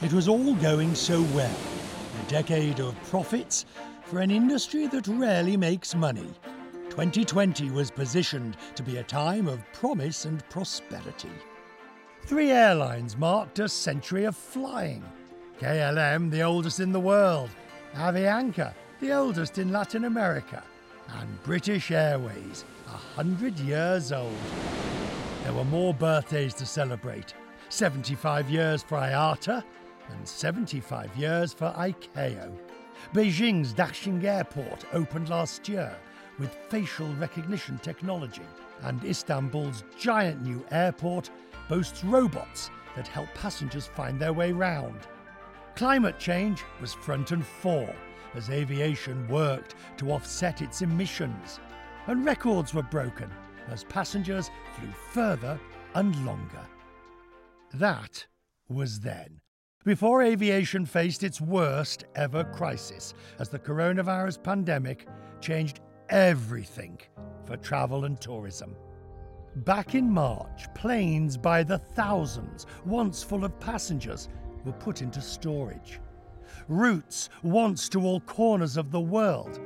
It was all going so well. A decade of profits for an industry that rarely makes money. 2020 was positioned to be a time of promise and prosperity. 3 airlines marked a century of flying. KLM, the oldest in the world, Aviation, the oldest in Latin America, and British Airways, 100 years old. There were more birthdays to celebrate. 75 years for IATA and 75 years for ICAO. Beijing's Daxing Airport opened last year with facial recognition technology, and Istanbul's giant new airport boasts robots that help passengers find their way round. Climate change was front and fore as aviation worked to offset its emissions, and records were broken as passengers flew further and longer. That was then, before aviation faced its worst ever crisis as the coronavirus pandemic changed everything for travel and tourism. Back in March, planes by the thousands, once full of passengers, were put into storage. Routes once to all corners of the world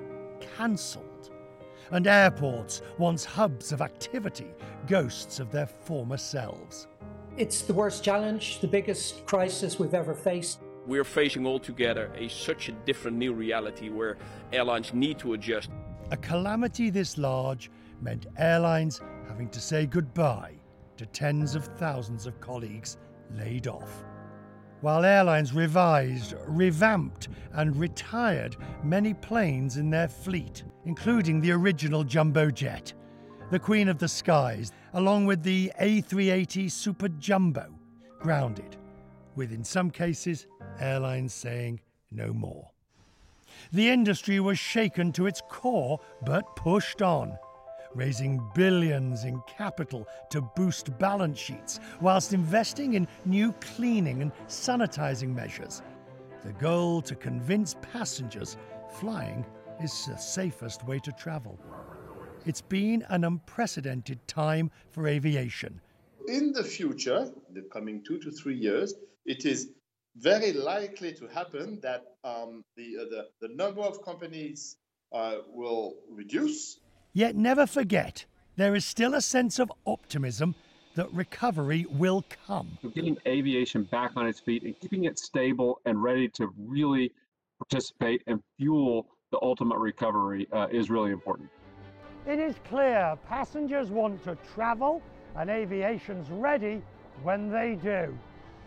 cancelled. And airports, once hubs of activity, ghosts of their former selves. It's the worst challenge, the biggest crisis we've ever faced. We're facing altogether such a different new reality where airlines need to adjust. A calamity this large meant airlines having to say goodbye to tens of thousands of colleagues laid off. While airlines revised, revamped and retired many planes in their fleet, including the original jumbo jet, the Queen of the Skies, along with the A380 Super Jumbo, grounded, with in some cases airlines saying no more. The industry was shaken to its core but pushed on, raising billions in capital to boost balance sheets whilst investing in new cleaning and sanitizing measures. The goal to convince passengers flying is the safest way to travel. It's been an unprecedented time for aviation. In the future, the coming 2 to 3 years, it is very likely to happen that the number of companies will reduce. Yet never forget, there is still a sense of optimism that recovery will come. Getting aviation back on its feet and keeping it stable and ready to really participate and fuel the ultimate recovery is really important. It is clear passengers want to travel and aviation's ready when they do.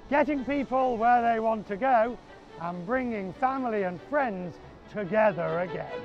Getting people where they want to go and bringing family and friends together again.